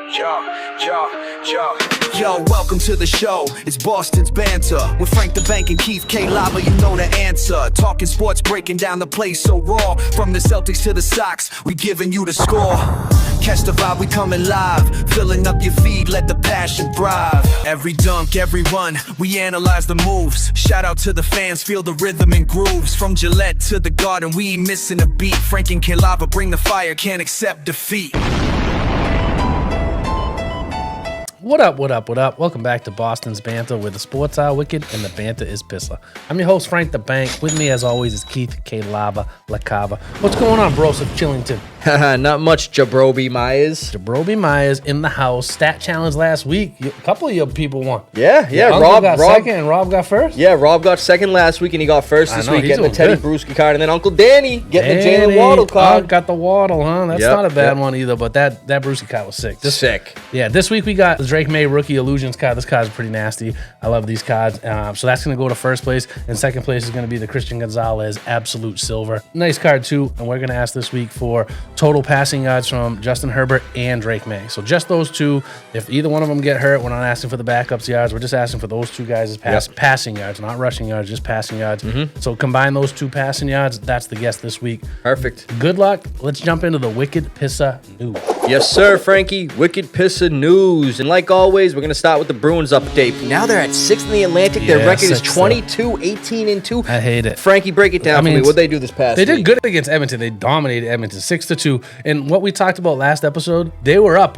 Yo, welcome to the show. It's Boston's Banter with Frank the Bank and Keith KLava. You know the answer. Talking sports, breaking down the play so raw. From the Celtics to the Sox, we giving you the score. Catch the vibe, we coming live. Filling up your feed, let the passion thrive. Every dunk, every run, we analyze the moves. Shout out to the fans, feel the rhythm and grooves. From Gillette to the Garden, we ain't missing a beat. Frank and KLava bring the fire, can't accept defeat. What up, what up, what up? Welcome back to Boston's Banter, where the sports are wicked and the banter is pissah. I'm your host, Frank the Bank. With me, as always, is Keith KLava, LaCava. What's going on, bros of Chillington? Not much, Jabrobi Myers. Jabrobi Myers in the house. Stat challenge last week. A couple of your people won. Yeah. Rob got second and Rob got first? Yeah, Rob got second last week and he got first this week, getting the Teddy Bruschi card. And then Uncle Danny getting the Jalen Waddle card. Got the Waddle, huh? That's not a bad one either, but that Bruschi card was sick. Sick. Yeah, this week we got the Drake May Rookie Illusions card. This card's pretty nasty. I love these cards. So that's going to go to first place. And second place is going to be the Christian Gonzalez Absolute Silver. Nice card too. And we're going to ask this week for total passing yards from Justin Herbert and Drake May. So just those two. If either one of them get hurt, we're not asking for the backups yards. We're just asking for those two guys' passing yards, not rushing yards, just passing yards. So combine those two passing yards. That's the guess this week. Perfect. Good luck. Let's jump into the Wicked Pissah news. Yes, sir, Frankie. Wicked Pissah news. And like always, we're going to start with the Bruins update. Now they're at 6th in the Atlantic. Their record is 22-18-2. I hate it. Frankie, break it down for me. What'd they do this past week? They did good against Edmonton. They dominated Edmonton 6-2. And what we talked about last episode, they were up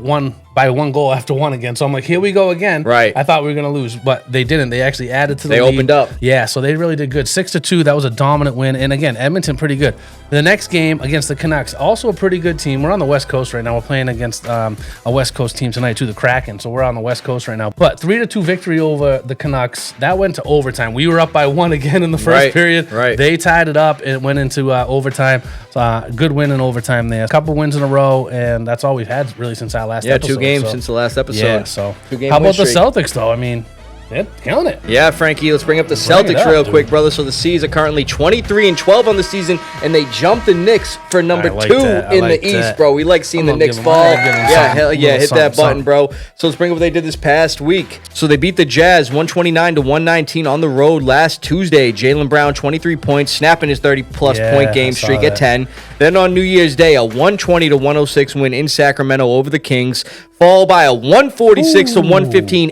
by one goal after one again. So I'm like, here we go again. Right. I thought we were going to lose, but they didn't. They actually added to the lead. They opened up. Yeah, so they really did good. 6-2, that was a dominant win. And again, Edmonton pretty good. The next game against the Canucks, also a pretty good team. We're on the West Coast right now. We're playing against a West Coast team tonight too, the Kraken. So we're on the West Coast right now. But 3-2 victory over the Canucks. That went to overtime. We were up by one again in the first period. Right. They tied it up. It went into overtime. So good win in overtime there. A couple wins in a row, and that's all we've had really since our last episode. 2 games since the last episode. Yeah, so Two-game how about the win streak. Celtics, though? I mean, they're killing it. Yeah, Frankie, let's bring up the Celtics real quick, brother. So the C's are currently 23-12 on the season, and they jumped the Knicks for number 2 in the East, bro. We like seeing the Knicks fall. Yeah, hell yeah, hit that button, bro. So let's bring up what they did this past week. So they beat the Jazz 129-119 on the road last Tuesday. Jaylen Brown, 23 points, snapping his 30-plus point game streak at 10. Then on New Year's Day, a 120-106 win in Sacramento over the Kings, followed by a 146-115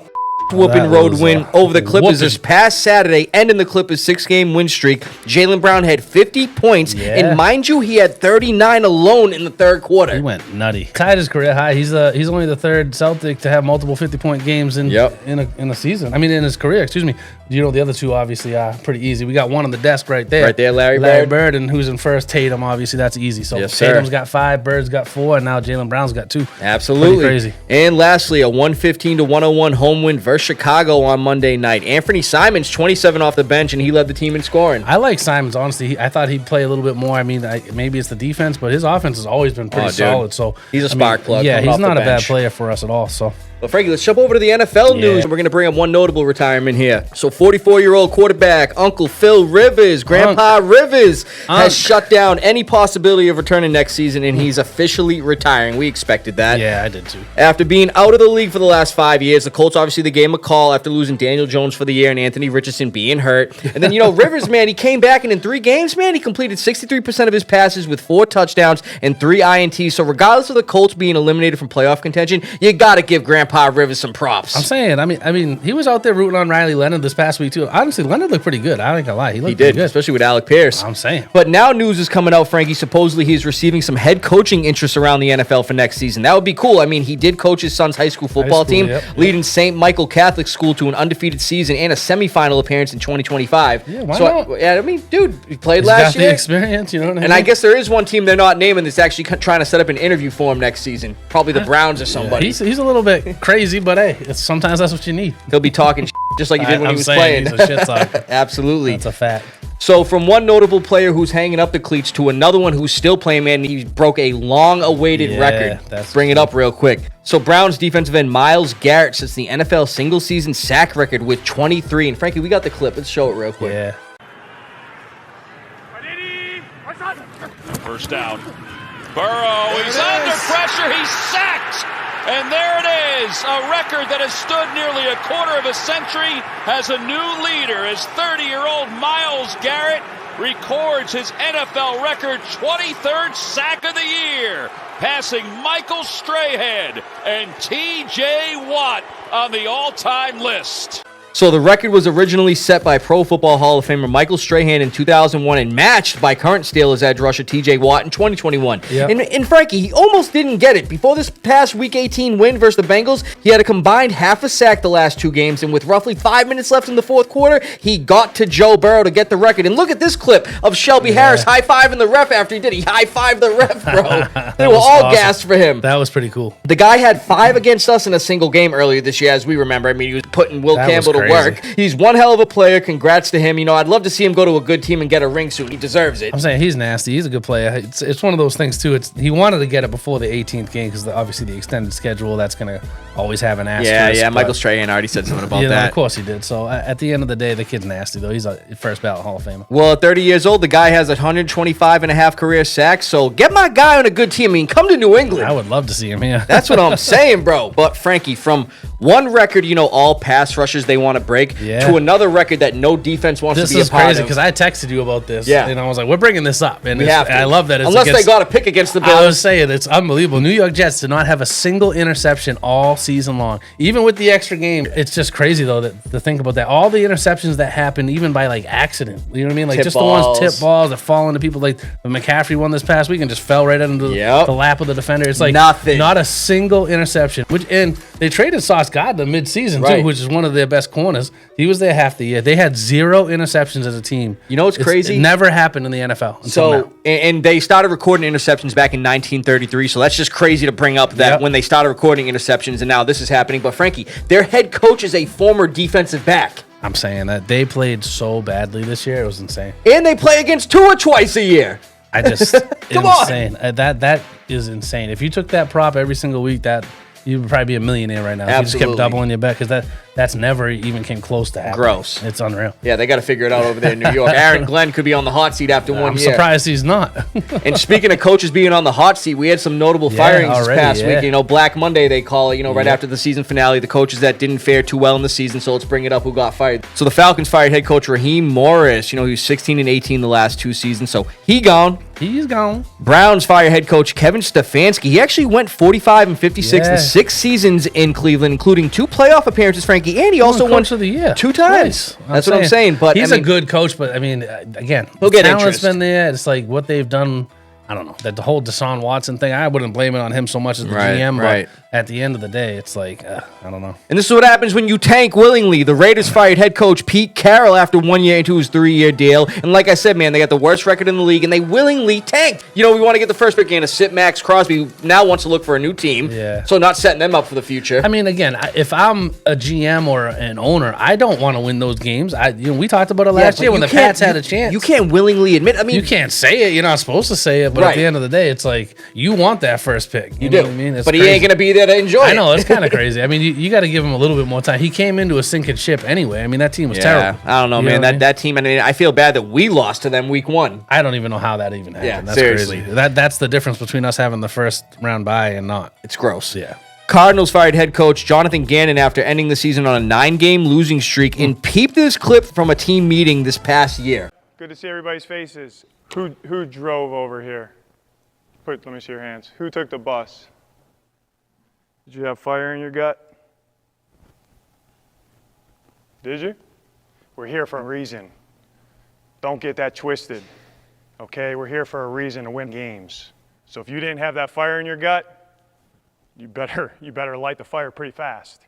whooping road win over the Clippers this past Saturday, ending the Clippers' 6-game win streak. Jaylen Brown had 50 points, and mind you, he had 39 alone in the third quarter. He went nutty. Tied his career high. He's only the third Celtic to have multiple 50-point games in a season. I mean, in his career, excuse me. You know, the other two obviously are pretty easy. We got one on the desk right there. Right there, Larry Bird, and who's in first, Tatum. Obviously, that's easy. So Tatum's got 5, Bird's got 4, and now Jaylen Brown's got 2. Absolutely. Pretty crazy. And lastly, a 115-101 home win versus Chicago on Monday night. Anthony Simons, 27 off the bench, and he led the team in scoring. I like Simons, honestly. I thought he'd play a little bit more. I mean, maybe it's the defense, but his offense has always been pretty solid. So he's a spark plug. Yeah, he's not a bad player for us at all. So. Well, Frankie, let's jump over to the NFL news. We're going to bring up one notable retirement here. So 44-year-old quarterback Uncle Phil Rivers, Grandpa Rivers, has shut down any possibility of returning next season, and he's officially retiring. We expected that. Yeah, I did too. After being out of the league for the last 5 years, the Colts obviously they gave him a call after losing Daniel Jones for the year and Anthony Richardson being hurt. And then, Rivers, man, he came back, and in 3 games, man, he completed 63% of his passes with 4 touchdowns and 3 INTs. So regardless of the Colts being eliminated from playoff contention, you got to give Grandpa Rivers some props. I'm saying, I mean, he was out there rooting on Riley Leonard this past week too. Honestly, Leonard looked pretty good. I ain't gonna lie, he looked pretty good, especially with Alec Pierce. I'm saying. But now news is coming out, Frankie. Supposedly he's receiving some head coaching interest around the NFL for next season. That would be cool. I mean, he did coach his son's high school football team, leading St. Michael Catholic School to an undefeated season and a semifinal appearance in 2025. Yeah, why not? I mean, dude, he played last year. Got the experience, you know what I mean? And I guess there is one team they're not naming that's actually trying to set up an interview for him next season. Probably the Browns or somebody. He's a little bit crazy, but hey, sometimes that's what you need. He'll be talking just like he did when he was playing. He's a shit talker. Absolutely. That's a fact. So from one notable player who's hanging up the cleats to another one who's still playing, man, he broke a long-awaited record. Bring it up real quick. So Browns defensive end Myles Garrett sets the NFL single-season sack record with 23. And Frankie, we got the clip. Let's show it real quick. Yeah. First down. Burrow, he's under pressure. He's sacked. And there it is, a record that has stood nearly a quarter of a century has a new leader as 30-year-old Myles Garrett records his NFL record 23rd sack of the year, passing Michael Strahan and T.J. Watt on the all-time list. So the record was originally set by Pro Football Hall of Famer Michael Strahan in 2001 and matched by current Steelers edge rusher T.J. Watt in 2021. Yep. And Frankie, he almost didn't get it. Before this past Week 18 win versus the Bengals, he had a combined half a sack the last 2 games, and with roughly 5 minutes left in the fourth quarter, he got to Joe Burrow to get the record. And look at this clip of Shelby Harris high-fiving the ref after he did. He high-fived the ref, bro. They were all awesome. Gassed for him. That was pretty cool. The guy had 5 against us in a single game earlier this year, as we remember. I mean, he was putting Will Campbell to work. He's one hell of a player. Congrats to him. You know, I'd love to see him go to a good team and get a ring soon. He deserves it. I'm saying he's nasty. He's a good player. It's one of those things, too. He wanted to get it before the 18th game because obviously the extended schedule, that's going to always have an asterisk. Yeah. Michael Strahan already said something about that. Of course he did. So at the end of the day, the kid's nasty, though. He's a first ballot Hall of Famer. Well, at 30 years old, the guy has 125 and a half career sacks. So get my guy on a good team. I mean, come to New England. I would love to see him here. That's what I'm saying, bro. But Frankie, from one record, you know, all pass rushers they want to break, to another record that no defense wants to be a part of. This is crazy because I texted you about this. Yeah. And I was like, we're bringing this up. And I love that it's unless they got a pick against the Bills. I was saying, it's unbelievable. New York Jets did not have a single interception all season long. Even with the extra game, it's just crazy, though, to think about that. All the interceptions that happen, even by, like, accident. You know what I mean? Like, just the ones tip balls that fall into people. Like, the McCaffrey one this past week and just fell right into the lap of the defender. It's like nothing. Not a single interception. And they traded Sauce Gardner mid-season, too, which is one of their best corners. He was there half the year. They had 0 interceptions as a team. You know what's crazy? It never happened in the NFL until now. And they started recording interceptions back in 1933, so that's just crazy to bring up that when they started recording interceptions, and now this is happening. But Frankie, their head coach is a former defensive back. I'm saying that they played so badly this year. It was insane. And they play against Tua twice a year. I just insane. That is insane. If you took that prop every single week, you would probably be a millionaire right now. Absolutely. If you just kept doubling your bet, because that's never even came close to happening. Gross. It's unreal. Yeah, they got to figure it out over there in New York. Aaron Glenn could be on the hot seat after 1 year. I'm surprised he's not. And speaking of coaches being on the hot seat, we had some notable firings this past week. You know, Black Monday, they call it, right after the season finale, the coaches that didn't fare too well in the season, so let's bring it up who got fired. So the Falcons fired head coach Raheem Morris. He was 16 and 18 the last 2 seasons, so he gone. He's gone. Browns fired head coach Kevin Stefanski. He actually went 45 and 56 in 6 seasons in Cleveland, including 2 playoff appearances, Frankie, and he also won of the year 2 times. That's what I'm saying. But he's a good coach, but I mean, again, he'll get talent's interest. Been there. It's like what they've done. I don't know, that the whole Deshaun Watson thing, I wouldn't blame it on him so much as the GM, but at the end of the day, it's like, I don't know. And this is what happens when you tank willingly. The Raiders fired head coach Pete Carroll after 1 year into his 3-year deal. And like I said, man, they got the worst record in the league, and they willingly tanked. We want to get the first pick in to sit Max Crosby, who now wants to look for a new team. Yeah. So not setting them up for the future. I mean, again, if I'm a GM or an owner, I don't want to win those games. We talked about it last year when the Pats had a chance. You can't willingly admit. I mean, you can't say it. You're not supposed to say it, but at the end of the day, it's like you want that first pick. You do. Know what I mean? But he ain't going to be there to enjoy it. I know. It's kind of crazy. I mean, you got to give him a little bit more time. He came into a sinking ship anyway. I mean, that team was terrible. I don't know, man. That team, I feel bad that we lost to them week 1. I don't even know how that even happened. Yeah, that's seriously. Crazy. That's the difference between us having the first round bye and not. It's gross. Yeah. Cardinals fired head coach Jonathan Gannon after ending the season on a 9-game losing streak. And peep this clip from a team meeting this past year. Good to see everybody's faces. Who drove over here? Let me see your hands. Who took the bus? Did you have fire in your gut? Did you? We're here for a reason. Don't get that twisted. Okay? We're here for a reason to win games. So if you didn't have that fire in your gut, you better light the fire pretty fast.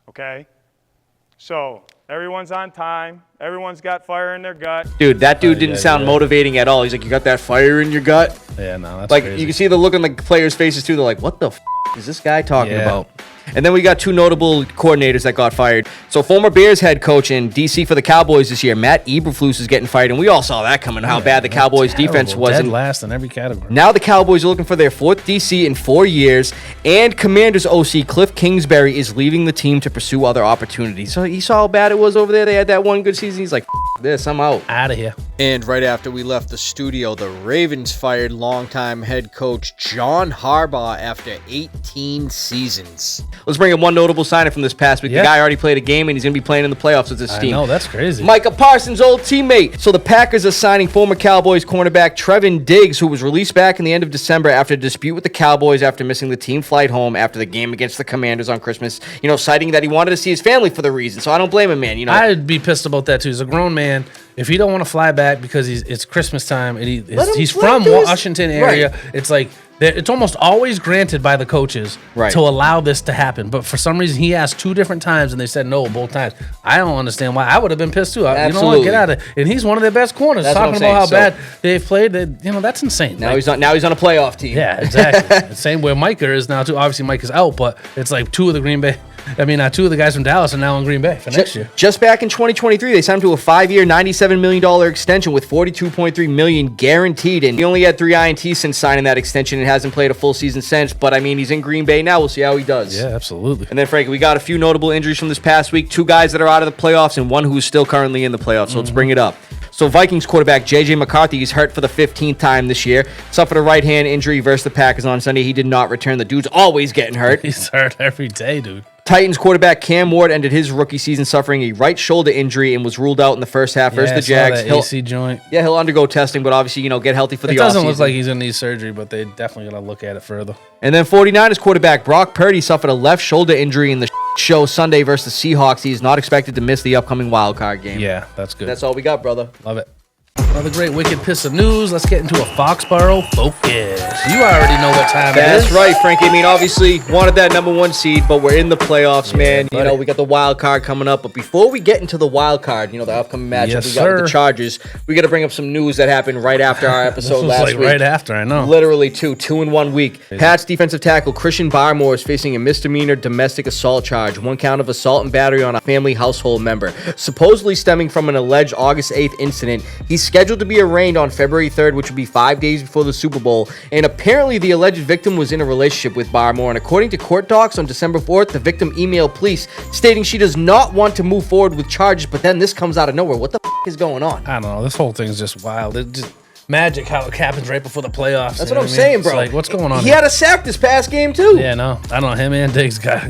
Okay? So everyone's on time. Everyone's got fire in their gut. Dude, that dude didn't sound motivating at all. He's like, you got that fire in your gut? Yeah, no, that's like crazy. You can see the look on the players' faces too. They're like, what the is this guy talking about? And then we got two notable coordinators that got fired. So former Bears head coach in DC for the Cowboys this year, Matt Eberflus, is getting fired, and we all saw that coming, how bad the Cowboys defense was. Dead last in every category. Now the Cowboys are looking for their 4th DC in 4 years, and Commanders OC Cliff Kingsbury is leaving the team to pursue other opportunities. So he saw how bad it was over there. They had that one good season. He's like, this, I'm out of here. And right after we left the studio, the Ravens fired longtime head coach John Harbaugh after 18 seasons. Let's bring in one notable signing from this past week. The guy already played a game, and he's going to be playing in the playoffs with his team. I know, that's crazy. Micah Parsons' old teammate. So the Packers are signing former Cowboys cornerback Trevin Diggs, who was released back in the end of December after a dispute with the Cowboys after missing the team flight home after the game against the Commanders on Christmas, citing that he wanted to see his family for the reason. So I don't blame him, man. I'd be pissed about that, too. He's a grown man. If he don't want to fly back because it's Christmas time and he's from Washington area, right. It's like it's almost always granted by the coaches to allow this to happen. But for some reason, he asked 2 different times and they said no both times. I don't understand why. I would have been pissed too. You know what? Get out of it. And he's one of their best corners. That's talking about how bad they've played. That's insane. Now he's on a playoff team. Yeah, exactly. Same where Micah is now too. Obviously, Micah's out, but it's like 2 of the guys from Dallas are now in Green Bay for next year. Just back in 2023, they signed him to a 5-year, $97 million extension with $42.3 million guaranteed. And he only had 3 INTs since signing that extension and hasn't played a full season since. But, he's in Green Bay now. We'll see how he does. Yeah, absolutely. And then, Frankie, we got a few notable injuries from this past week. 2 guys that are out of the playoffs and 1 who's still currently in the playoffs. So let's bring it up. So Vikings quarterback J.J. McCarthy is hurt for the 15th time this year. Suffered a right hand injury versus the Packers on Sunday. He did not return. The dude's always getting hurt. He's hurt every day, dude. Titans quarterback Cam Ward ended his rookie season suffering a right shoulder injury and was ruled out in the first half versus the Jags. That AC joint. Yeah, he'll undergo testing, but obviously, get healthy for the offseason. It doesn't look like he's going to need surgery, but they definitely going to look at it further. And then 49ers quarterback Brock Purdy suffered a left shoulder injury in the show Sunday versus the Seahawks. He is not expected to miss the upcoming wildcard game. Yeah, that's good. That's all we got, brother. Love it. Another great Wicked Pissah news. Let's get into a Foxboro Focus. You already know what time it is. That's right, Frankie. Obviously, wanted that #1 seed, but we're in the playoffs, man. Buddy. We got the wild card coming up. But before we get into the wild card, the upcoming matchup we got with the Chargers, we got to bring up some news that happened right after our episode last week. Right after, I know. Literally 2 in 1 week. Pats defensive tackle Christian Barmore is facing a misdemeanor domestic assault charge, 1 count of assault and battery on a family household member, supposedly stemming from an alleged August 8th incident. He's scheduled to be arraigned on February 3rd, which would be 5 days before the Super Bowl. And apparently the alleged victim was in a relationship with Barmore. And according to court docs on December 4th, the victim emailed police stating she does not want to move forward with charges. But then this comes out of nowhere. What the is going on? I don't know. This whole thing's just wild. It just magic how it happens right before the playoffs. That's what I'm saying, bro. It's like, what's going on? He had a sack this past game too. Yeah, no, I don't know. Him and Diggs caught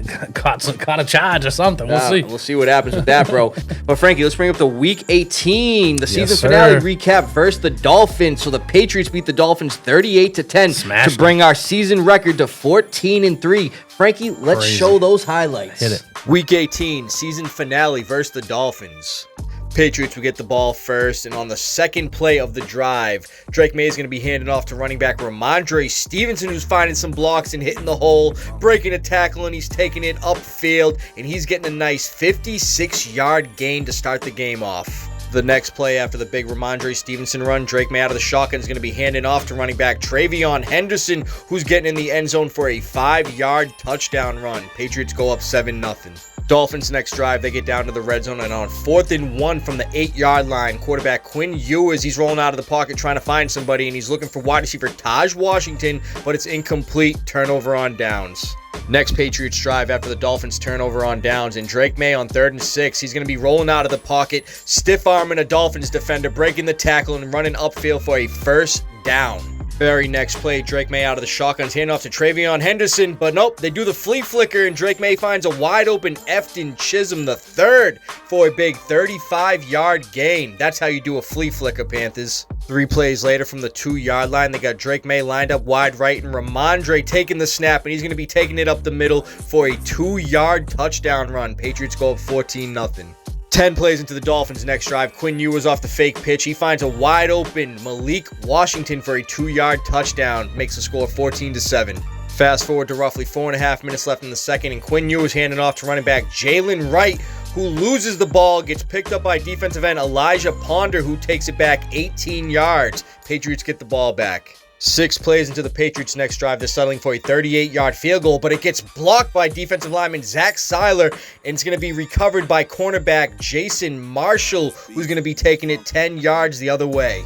a charge or something. We'll see. We'll see what happens with that, bro. But Frankie, let's bring up the Week 18, the season finale recap versus the Dolphins. So the Patriots beat the Dolphins 38-10 to bring our season record to 14-3. Frankie, let's show those highlights. Hit it. Week 18, season finale versus the Dolphins. Patriots will get the ball first, and on the second play of the drive, Drake May is going to be handed off to running back Ramondre Stevenson, who's finding some blocks and hitting the hole, breaking a tackle, and he's taking it upfield, and he's getting a nice 56-yard gain to start the game off. The next play after the big Ramondre Stevenson run, Drake May out of the shotgun is going to be handing off to running back Travion Henderson, who's getting in the end zone for a 5-yard touchdown run. Patriots go up 7-0. Dolphins next drive, they get down to the red zone, and on 4th and 1 from the 8-yard line, quarterback Quinn Ewers, he's rolling out of the pocket trying to find somebody, and he's looking for wide receiver Taj Washington, but it's incomplete. Turnover on downs. Next Patriots drive after the Dolphins turnover on downs, and Drake May on 3rd and 6. He's going to be rolling out of the pocket, stiff arming a Dolphins defender, breaking the tackle and running upfield for a 1st down. Very next play, Drake May out of the shotguns, handoff to Travion Henderson, but nope, they do the flea flicker, and Drake May finds a wide open Efton Chisholm III for a big 35-yard gain. That's how you do a flea flicker, Panthers. 3 plays later from the 2-yard line, they got Drake May lined up wide right, and Ramondre taking the snap, and he's going to be taking it up the middle for a 2-yard touchdown run. Patriots go up 14-0. 10 plays into the Dolphins' next drive, Quinn Ewers off the fake pitch. He finds a wide open Malik Washington for a 2-yard touchdown. Makes the score 14-7. Fast forward to roughly 4.5 minutes left in the second, and Quinn Ewers handing off to running back Jalen Wright, who loses the ball, gets picked up by defensive end Elijah Ponder, who takes it back 18 yards. Patriots get the ball back. 6 plays into the Patriots' next drive, they're settling for a 38-yard field goal, but it gets blocked by defensive lineman Zach Seiler, and it's going to be recovered by cornerback Jason Marshall, who's going to be taking it 10 yards the other way.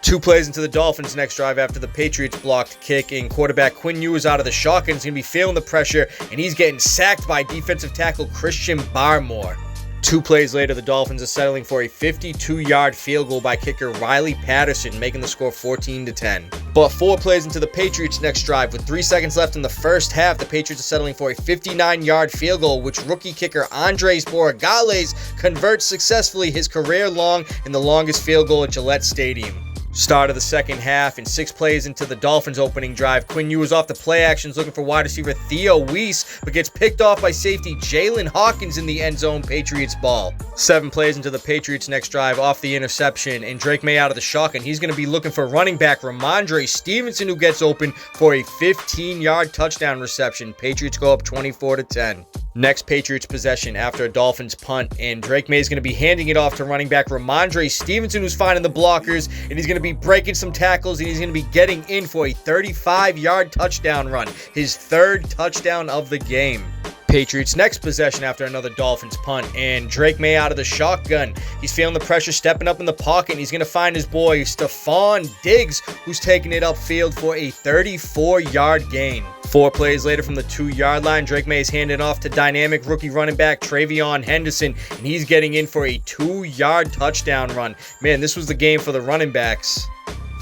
2 plays into the Dolphins' next drive after the Patriots blocked kick, and quarterback Quinn Ewers out of the shotgun is going to be feeling the pressure, and he's getting sacked by defensive tackle Christian Barmore. 2 plays later, the Dolphins are settling for a 52-yard field goal by kicker Riley Patterson, making the score 14-10. But 4 plays into the Patriots' next drive, with 3 seconds left in the first half, the Patriots are settling for a 59-yard field goal, which rookie kicker Andres Borregales converts successfully, his career long and the longest field goal at Gillette Stadium. Start of the second half, and 6 plays into the Dolphins' opening drive, Quinn Ewers off the play actions looking for wide receiver Theo Weiss, but gets picked off by safety Jalen Hawkins in the end zone, Patriots ball. 7 plays into the Patriots' next drive off the interception, and Drake May out of the shotgun. He's going to be looking for running back Ramondre Stevenson, who gets open for a 15-yard touchdown reception. Patriots go up 24-10. Next Patriots possession after a Dolphins punt, and Drake May is going to be handing it off to running back Ramondre Stevenson, who's finding the blockers, and he's going to be breaking some tackles, and he's going to be getting in for a 35-yard touchdown run, his 3rd touchdown of the game. Patriots next possession after another Dolphins punt, and Drake May out of the shotgun. He's feeling the pressure, stepping up in the pocket, and he's going to find his boy Stephon Diggs, who's taking it upfield for a 34-yard gain. 4 plays later from the 2-yard line, Drake May is handing off to dynamic rookie running back Travion Henderson, and he's getting in for a 2-yard touchdown run. Man, this was the game for the running backs.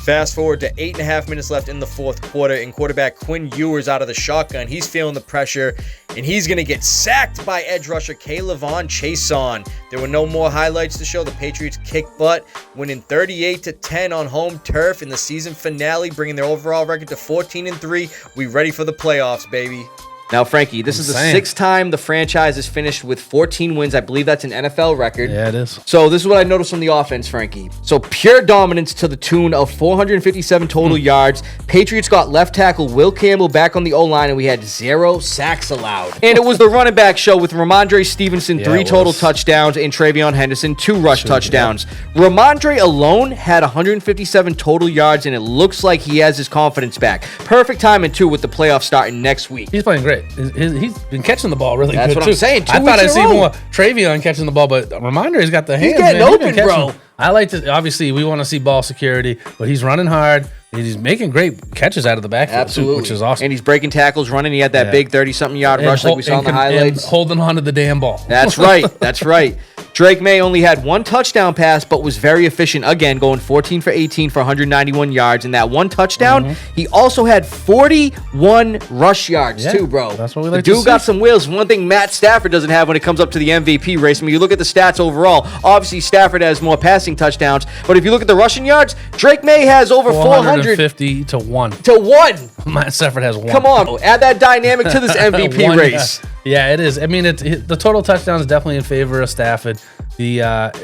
Fast forward to 8.5 minutes left in the 4th quarter, and quarterback Quinn Ewers out of the shotgun. He's feeling the pressure, and he's going to get sacked by edge rusher KLava Chason. There were no more highlights to show. The Patriots kicked butt, winning 38-10 on home turf in the season finale, bringing their overall record to 14-3. We ready for the playoffs, baby. Now, Frankie, this is the 6th time the franchise has finished with 14 wins. I believe that's an NFL record. Yeah, it is. So this is what I noticed from the offense, Frankie. So pure dominance to the tune of 457 total yards. Patriots got left tackle Will Campbell back on the O-line, and we had 0 sacks allowed. And it was the running back show with Ramondre Stevenson, 3 total touchdowns, and Travion Henderson, 2 rush touchdowns. Yeah. Ramondre alone had 157 total yards, and it looks like he has his confidence back. Perfect timing, too, with the playoffs starting next week. He's playing great. He's been catching the ball really good, That's what I'm saying. I thought I'd see more Travion catching the ball, but Ramondre's got the hands. He's getting open, bro. I like to, obviously, we want to see ball security, but he's running hard. And he's making great catches out of the backfield, absolutely, too, which is awesome. And he's breaking tackles, running. He had that big 30-something yard rush like we saw in the highlights. And holding on to the damn ball. That's right. That's right. Drake May only had 1 touchdown pass, but was very efficient again, going 14 for 18 for 191 yards. And that 1 touchdown, he also had 41 rush yards, too, bro. That's what we like to see. The dude got some wheels. One thing Matt Stafford doesn't have when it comes up to the MVP race. I mean, you look at the stats overall. Obviously, Stafford has more passing touchdowns. But if you look at the rushing yards, Drake May has over 400. 450 to 1. To 1. Matt Stafford has 1. Come on. Add that dynamic to this MVP race. Yeah, it is. I mean, the total touchdowns is definitely in favor of Stafford. The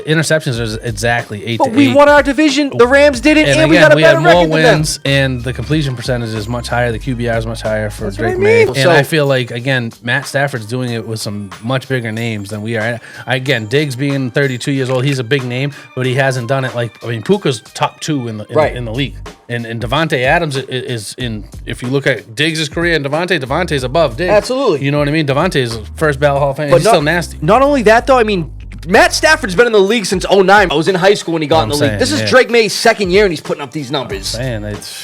interceptions is exactly 8 to 8. But we won our division. The Rams didn't, and we got a better record than them. We had more wins, and the completion percentage is much higher. The QBR is much higher for Drake May. And I feel like, again, Matt Stafford's doing it with some much bigger names than we are. Again, Diggs being 32 years old, he's a big name, but he hasn't done it like, I mean, Puka's top 2 in the league. And Devontae Adams is in, if you look at Diggs' career and Devontae's above Diggs. Absolutely. You know what I mean? Devontae's first ballot Hall of Fame. He's still nasty. Not only that, though, I mean, Matt Stafford's been in the league since 2009. I was in high school when he got in the league. This is Drake May's 2nd year, and he's putting up these numbers.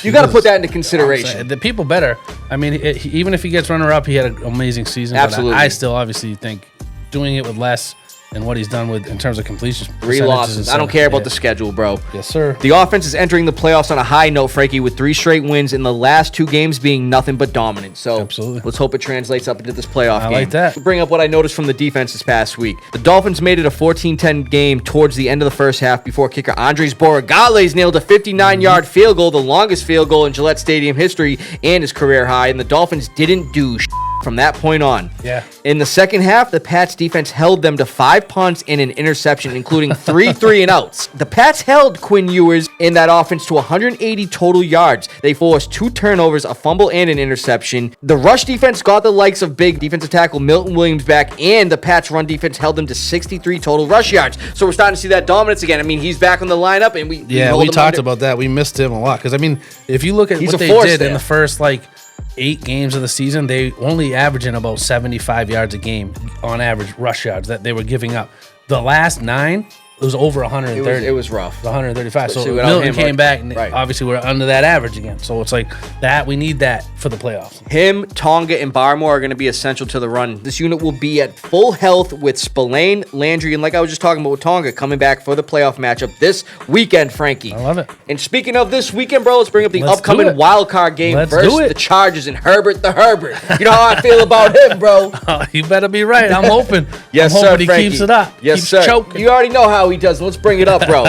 You got to put that into consideration. The people better. I mean, even if he gets runner-up, he had an amazing season. Absolutely. But I still obviously think doing it with less and what he's done with in terms of completion. 3 losses. I don't care about the schedule, bro. Yes, sir. The offense is entering the playoffs on a high note, Frankie, with 3 straight wins in the last 2 games being nothing but dominant. So absolutely, let's hope it translates up into this playoff game. I like that. Bring up what I noticed from the defense this past week. The Dolphins made it a 14-10 game towards the end of the first half before kicker Andres Borregales nailed a 59-yard field goal, the longest field goal in Gillette Stadium history and his career high. And the Dolphins didn't do from that point on. Yeah. In the second half, the Pats defense held them to 5 punts and an interception, including 3 3-and-outs. The Pats held Quinn Ewers in that offense to 180 total yards. They forced 2 turnovers, a fumble, and an interception. The rush defense got the likes of big defensive tackle Milton Williams back, and the Pats run defense held them to 63 total rush yards. So we're starting to see that dominance again. I mean, he's back on the lineup, and we talked about that. We missed him a lot because, I mean, if you look at what they did in the first, 8 games of the season, they only averaging about 75 yards a game on average rush yards that they were giving up. The last 9, it was over 130. It was rough. It was 135. Especially So without Milton him, came back, and right. obviously we're under that average again. So it's like that. We need that for the playoffs. Him, Tonga, and Barmore are going to be essential to the run. This unit will be at full health with Spillane, Landry, and like I was just talking about with Tonga, coming back for the playoff matchup this weekend, Frankie. I love it. And speaking of this weekend, bro, let's bring up the upcoming wild card game versus the Chargers and Herbert the Herbert. You know how I feel about him, bro. Oh, you better be right. I'm hoping. Yes, I'm hoping sir, he Frankie. keeps it up. Yes, keeps sir. choking. You already know how he does. Let's bring it up, bro.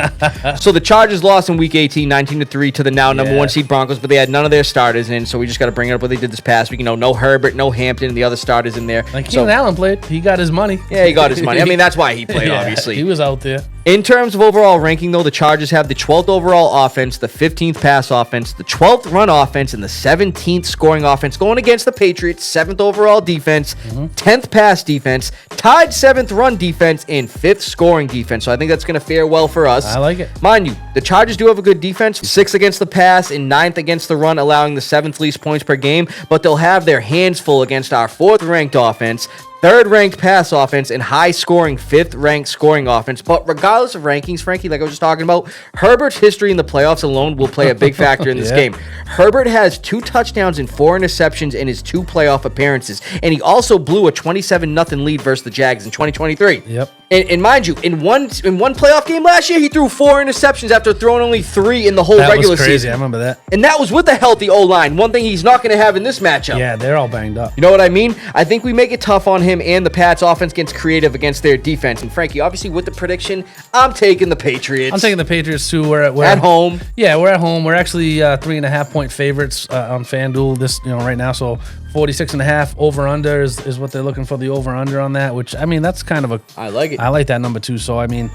So the Chargers lost in Week 18, 19-3 to the now number 1 seed Broncos, but they had none of their starters in, so we just got to bring it up what they did this past week. You know, no Herbert, no Hampton, and the other starters in there. Like Keenan Allen played. He got his money. Yeah, he got his money. I mean, that's why he played, Yeah, obviously. He was out there. In terms of overall ranking, though, the Chargers have the 12th overall offense, the 15th pass offense, the 12th run offense, and the 17th scoring offense, going against the Patriots, 7th overall defense, 10th pass defense, tied 7th run defense, and 5th scoring defense. So I think that's going to fare well for us. I like it. Mind you, the Chargers do have a good defense, 6th against the pass and 9th against the run, allowing the 7th least points per game, but they'll have their hands full against our 4th ranked offense, 3rd ranked pass offense, and high scoring 5th ranked scoring offense. But regardless of rankings, Frankie, like I was just talking about, Herbert's history in the playoffs alone will play a big factor in this game. Herbert has 2 touchdowns and 4 interceptions in his 2 playoff appearances, and he also blew a 27-0 lead versus the Jags in 2023. Yep. And mind you, in one playoff game last year, he threw 4 interceptions after throwing only 3 in the whole regular That was crazy. season. I remember that. And that was with a healthy O-line. One thing he's not going to have in this matchup. Yeah, they're all banged up. You know what I mean? I think we make it tough on him, and the Pats offense gets creative against their defense. And Frankie, obviously with the prediction, I'm taking the Patriots. I'm taking the Patriots too. We're at home. Yeah, we're at home. We're actually 3.5-point favorites on FanDuel right now. So 46.5 over under is what they're looking for, the over under on that. Which I mean, that's kind of I like it. I like that number too. So I mean,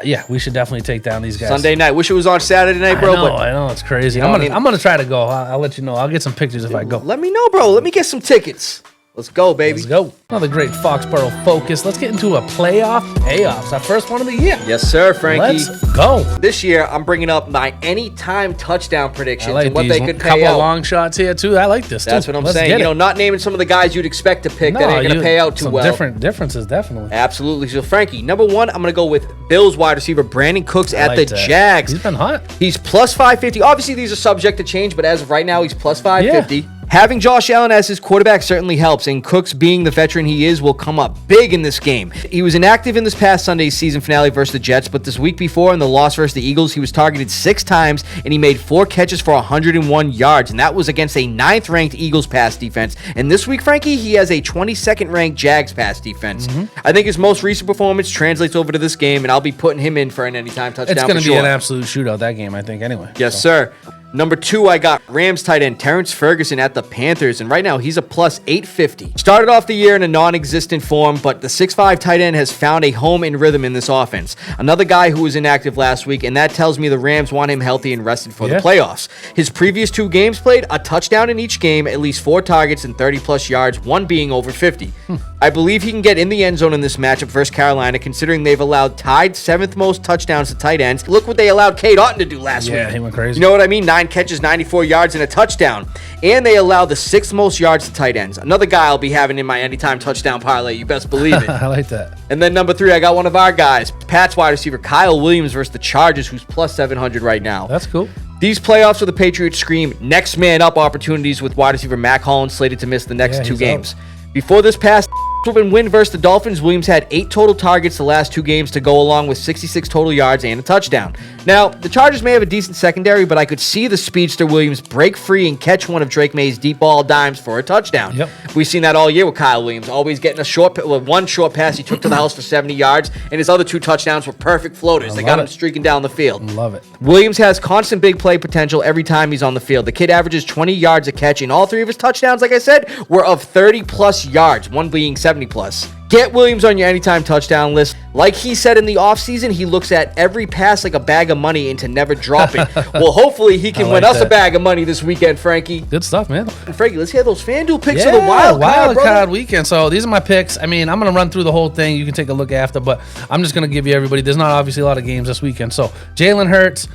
yeah, we should definitely take down these guys. Sunday night. Wish it was on Saturday night, bro. I know it's crazy. You know I'm gonna try to go. I'll let you know. I'll get some pictures if I go. Let me know, bro. Let me get some tickets. Let's go, baby. Let's go. Another great Foxboro Focus. Let's get into a playoff payoffs. Our first one of the year. Yes, sir, Frankie. Let's go. This year, I'm bringing up my anytime touchdown predictions I like and what these. they could pay couple out. of long shots here, too. I like this, That's too. what I'm Let's saying. get You know, it. not naming some of the guys you'd expect to pick that ain't going to pay out too some well. Differences, definitely. Absolutely. So, Frankie, number 1, I'm going to go with Bills wide receiver Brandon Cooks at like the that. Jags. He's been hot. He's plus 550. Obviously, these are subject to change, but as of right now, he's plus 550. Having Josh Allen as his quarterback certainly helps, and Cooks, being the veteran he is, will come up big in this game. He was inactive in this past Sunday's season finale versus the Jets, but this week before in the loss versus the Eagles, he was targeted 6 times, and he made 4 catches for 101 yards, and that was against a 9th-ranked Eagles pass defense. And this week, Frankie, he has a 22nd-ranked Jags pass defense. I think his most recent performance translates over to this game, and I'll be putting him in for an anytime touchdown. It's going to be sure. an absolute shootout, that game, I think, anyway. Yes, sir. Number 2, I got Rams tight end Terrence Ferguson at the Panthers, and right now he's a plus 850. Started off the year in a non-existent form, but the 6'5 tight end has found a home and rhythm in this offense. Another guy who was inactive last week, and that tells me the Rams want him healthy and rested for the playoffs. His previous 2 games played, a touchdown in each game, at least 4 targets and 30-plus yards, one being over 50. I believe he can get in the end zone in this matchup versus Carolina, considering they've allowed tied 7th most touchdowns to tight ends. Look what they allowed Cade Otton to do last week. Yeah, he went crazy. You know what I mean? 9 catches, 94 yards, and a touchdown. And they allowed the 6th most yards to tight ends. Another guy I'll be having in my anytime touchdown parlay. You best believe it. I like that. And then number 3, I got one of our guys, Pats wide receiver Kyle Williams versus the Chargers, who's plus 700 right now. That's cool. These playoffs for the Patriots scream next man up opportunities with wide receiver Mac Hollins slated to miss the next 2 games. Before this past win versus the Dolphins. Williams had 8 total targets the last 2 games to go along with 66 total yards and a touchdown. Now, the Chargers may have a decent secondary, but I could see the speedster Williams break free and catch one of Drake May's deep ball dimes for a touchdown. Yep. We've seen that all year with Kyle Williams, always getting one short pass he took to the house for 70 yards, and his other 2 touchdowns were perfect floaters. They got him streaking down the field. Love it. Williams has constant big play potential every time he's on the field. The kid averages 20 yards a catch, and all 3 of his touchdowns, like I said, were of 30-plus yards, one being 70-plus. Get Williams on your anytime touchdown list. Like he said in the offseason, he looks at every pass like a bag of money and to never drop it. Well, hopefully he can win us a bag of money this weekend, Frankie. Good stuff, man. And Frankie, let's hear those FanDuel picks of the wild card weekend. So these are my picks. I mean, I'm going to run through the whole thing. You can take a look after, but I'm just going to give you everybody. There's not obviously a lot of games this weekend. So Jalen Hurts,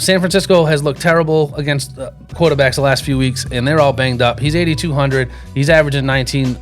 San Francisco has looked terrible against quarterbacks the last few weeks, and they're all banged up. He's 8,200. He's averaging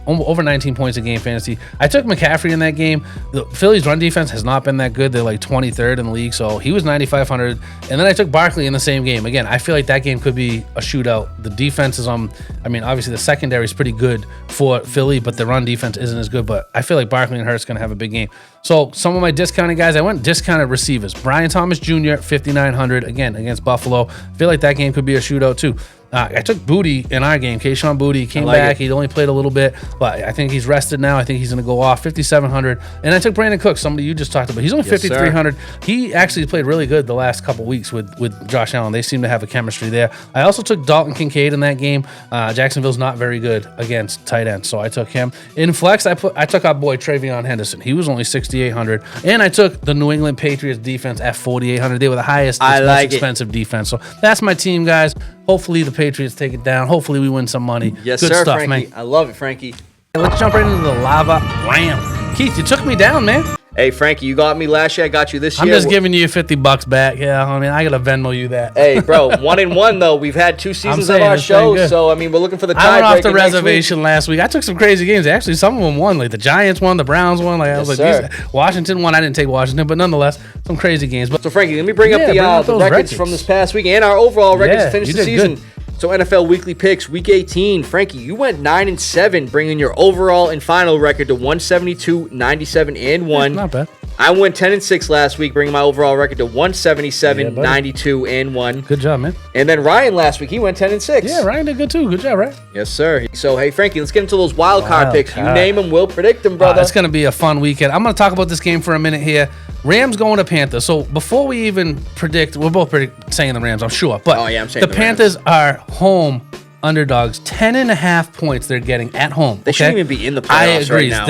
over 19 points a game fantasy. I took McCaffrey in that game. The Phillies' run defense has not been that good. They're like 23rd in the league, so he was 9,500. And then I took Barkley in the same game. Again, I feel like that game could be a shootout. The defense is obviously the secondary is pretty good for Philly, but the run defense isn't as good. But I feel like Barkley and Hurts going to have a big game. So some of my discounted guys, I went discounted receivers. Brian Thomas Jr., 5,900, again, against Buffalo. I feel like that game could be a shootout too. I took Booty in our game. Keyshawn Booty came back. He only played a little bit, but I think he's rested now. I think he's going to go off 5,700. And I took Brandon Cooks, somebody you just talked about. He's only 5,300. He actually played really good the last couple weeks with Josh Allen. They seem to have a chemistry there. I also took Dalton Kincaid in that game. Jacksonville's not very good against tight ends, so I took him. In flex, I took our boy Travion Henderson. He was only 6,800. And I took the New England Patriots defense at 4,800. They were the highest, most expensive defense. So that's my team, guys. Hopefully the Patriots take it down. Hopefully we win some money. Yes, Good sir, stuff, Frankie. man. I love it, Frankie. Let's jump right into the lava ram. Keith, you took me down, man. Hey, Frankie, you got me last year. I got you this year. I'm just giving you $50 back. Yeah, I mean, I got to Venmo you that. Hey, bro, 1-1, though. We've had 2 seasons of our show, so, I mean, we're looking for the tiebreaker. I went off the reservation last week. I took some crazy games. Actually, some of them won. Like, the Giants won, the Browns won. Like, I was like, Washington won. I didn't take Washington, but nonetheless, some crazy games. But so, Frankie, let me bring up the records from this past week and our overall records to finish the season. Good. So NFL weekly picks, week 18. Frankie, you went 9-7, bringing your overall and final record to 172, 97, and 1. Not bad. I went 10-6 last week, bringing my overall record to 177, 92, and 1. Good job, man. And then Ryan last week, he went 10-6. Yeah, Ryan did good too. Good job, Ryan. Yes, sir. So, hey, Frankie, let's get into those wild card picks. You name them, we'll predict them, brother. It's going to be a fun weekend. I'm going to talk about this game for a minute here. Rams going to Panthers. So before we even predict, we're both saying the Rams, I'm sure. But I'm saying the Panthers are home underdogs. 10.5 points they're getting at home. They shouldn't even be in the playoffs I agree. Right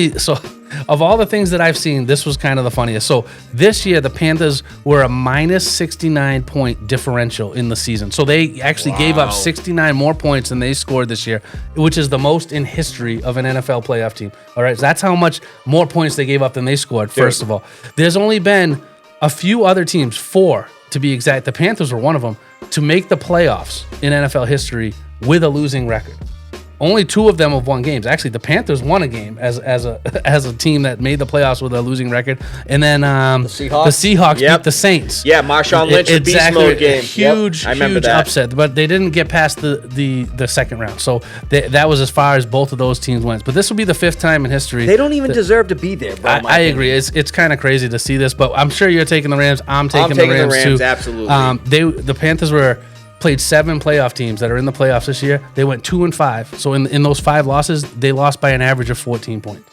now. So of all the things that I've seen, this was kind of the funniest. So this year, the Panthers were a minus 69 point differential in the season. So they actually gave up 69 more points than they scored this year, which is the most in history of an NFL playoff team. All right, so that's how much more points they gave up than they scored, first of all. There's only been a few other teams, 4 to be exact. The Panthers were one of them, to make the playoffs in NFL history with a losing record. Only 2 of them have won games. Actually, the Panthers won a game as a team that made the playoffs with a losing record. And then the Seahawks beat the Saints. Yeah, Marshawn Lynch beast mode game. Huge upset. But they didn't get past the second round. So that was as far as both of those teams went. But this will be the 5th time in history. They don't even deserve to be there, bro. I agree. It's kind of crazy to see this. But I'm sure you're taking the Rams. I'm taking the Rams too. Absolutely. The Panthers played 7 playoff teams that are in the playoffs this year. They went 2-5. So in those 5 losses, they lost by an average of 14 points.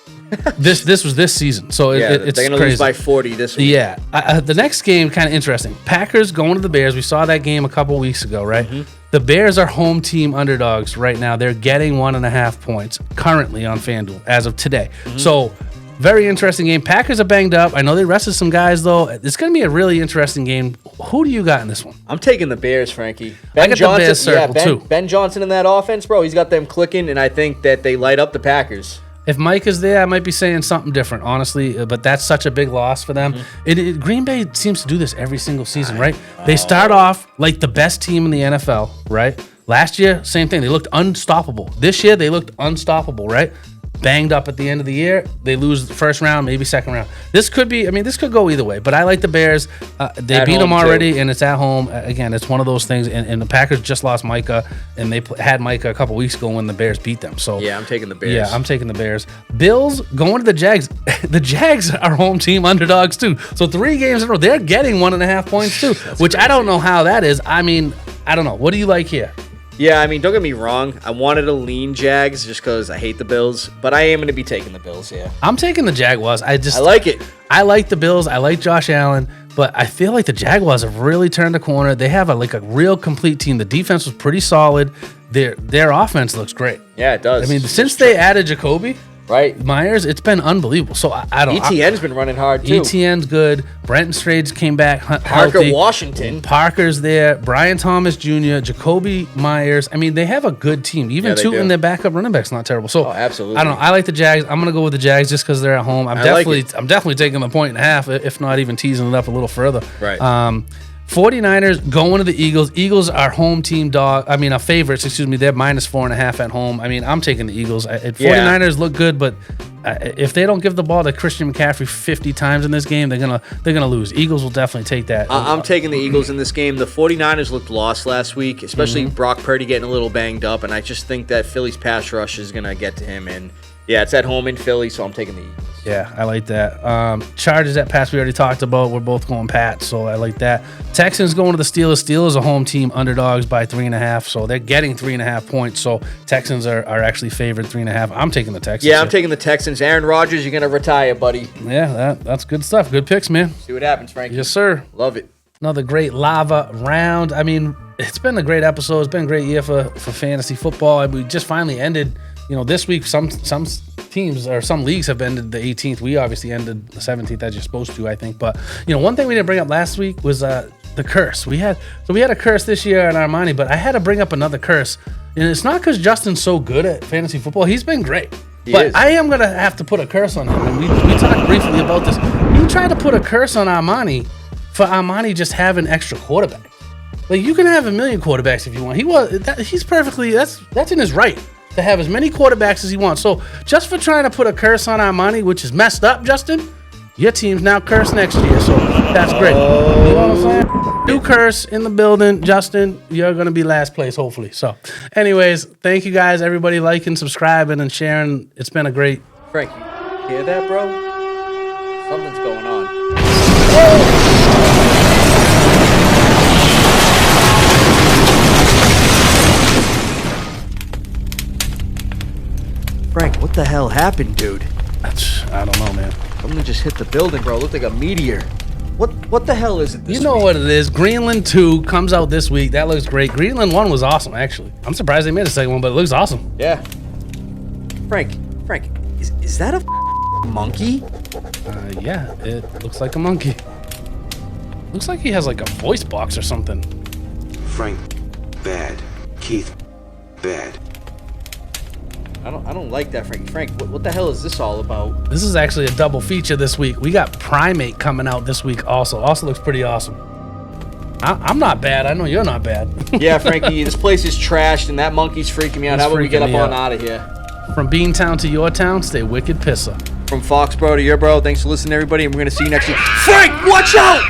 This was this season. So it's they're going to lose by 40 this week. Yeah. The next game, kind of interesting. Packers going to the Bears. We saw that game a couple weeks ago, right? Mm-hmm. The Bears are home team underdogs right now. They're getting 1.5 points currently on FanDuel as of today. Mm-hmm. So very interesting game. Packers are banged up. I know they rested some guys, though. It's going to be a really interesting game. Who do you got in this one? I'm taking the Bears, Frankie. I got the Bears circle, too. Ben Johnson in that offense, bro, he's got them clicking, and I think that they light up the Packers. If Mike is there, I might be saying something different, honestly, but that's such a big loss for them. Mm-hmm. Green Bay seems to do this every single season, right? They start off like the best team in the NFL, right? Last year, same thing. They looked unstoppable. This year, they looked unstoppable, right? banged up at the end of the year, they lose the first round, maybe second round. This could go either way, but I like the Bears. They beat them already, and it's at home. Again, it's one of those things, and the Packers just lost Micah, and they had Micah a couple weeks ago when the Bears beat them. So yeah, I'm taking the Bears. Yeah, I'm taking the Bears. Bills going to the Jags. The Jags are home team underdogs too. So 3 games in a row, they're getting 1.5 points too, which crazy. I don't know how that is. I mean, I don't know. What do you like here? Yeah, I mean, don't get me wrong. I wanted to lean Jags just because I hate the Bills, but I am going to be taking the Bills, yeah. I'm taking the Jaguars. I like it. I like the Bills. I like Josh Allen, but I feel like the Jaguars have really turned the corner. They have a real complete team. The defense was pretty solid. Their offense looks great. Yeah, it does. I mean, since they added Jacoby, right, Myers, it's been unbelievable. So I don't. ETN's been running hard too. ETN's good. Brenton Strades came back. Parker healthy. Washington. Parker's there. Brian Thomas Jr. Jacoby Myers. I mean, they have a good team. Even Tootin, their backup running back's not terrible. So absolutely. I don't know. I like the Jags. I'm gonna go with the Jags just because they're at home. I'm definitely taking the 1.5, if not even teasing it up a little further. Right. 49ers going to the Eagles. Eagles are home team favorites, excuse me. They're -4.5 at home. I mean, I'm taking the Eagles. 49ers look good, but if they don't give the ball to Christian McCaffrey 50 times in this game, they're gonna lose. Eagles will definitely take that. I'm taking the Eagles in this game. The 49ers looked lost last week, especially Brock Purdy getting a little banged up, and I just think that Philly's pass rush is gonna get to him. And yeah, it's at home in Philly, so I'm taking the Eagles. Yeah, I like that. Chargers at Pats we already talked about. We're both going Pats, so I like that. Texans going to the Steelers. Steelers are home team underdogs by 3.5, so they're getting 3.5 points. So Texans are actually favored 3.5. I'm taking the Texans. Yeah, I'm taking the Texans. Aaron Rodgers, you're going to retire, buddy. Yeah, that's good stuff. Good picks, man. See what happens, Frankie. Yes, sir. Love it. Another great lava round. I mean, it's been a great episode. It's been a great year for fantasy football. And we just finally ended. This week, some teams or some leagues have ended the 18th. We obviously ended the 17th as you're supposed to, I think. But, one thing we didn't bring up last week was the curse. We had a curse this year in Armani, but I had to bring up another curse. And it's not because Justin's so good at fantasy football. He's been great. But I am going to have to put a curse on him. And we talked briefly about this. He tried to put a curse on Armani for Armani just having extra quarterbacks. Like, you can have a million quarterbacks if you want. He's perfectly, that's in his right to have as many quarterbacks as he wants. So just for trying to put a curse on Armani, which is messed up, Justin, your team's now cursed next year. So that's great. You know what I'm saying? New curse in the building. Justin, you're going to be last place, hopefully. So anyways, thank you guys, everybody liking, subscribing, and sharing. It's been a great... Frank, you hear that, bro? Something's going on. Whoa! Frank, what the hell happened, dude? I don't know, man. Something just hit the building, bro. It looked like a meteor. What the hell is it this You know week? what it is. Greenland 2 comes out this week. That looks great. Greenland 1 was awesome, actually. I'm surprised they made a second one, but it looks awesome. Yeah. Frank, is that a monkey? Yeah, it looks like a monkey. Looks like he has like a voice box or something. Frank, bad. Keith, bad. I don't like that, Frank. Frank, what the hell is this all about? This is actually a double feature this week. We got Primate coming out this week also. Also looks pretty awesome. I'm not bad. I know you're not bad. Yeah, Frankie, this place is trashed and that monkey's freaking me out. How about we get up on out of here? From Beantown to your town, stay Wicked Pissah. From Foxboro to your bro, thanks for listening, everybody, and we're going to see you next week. Frank, watch out!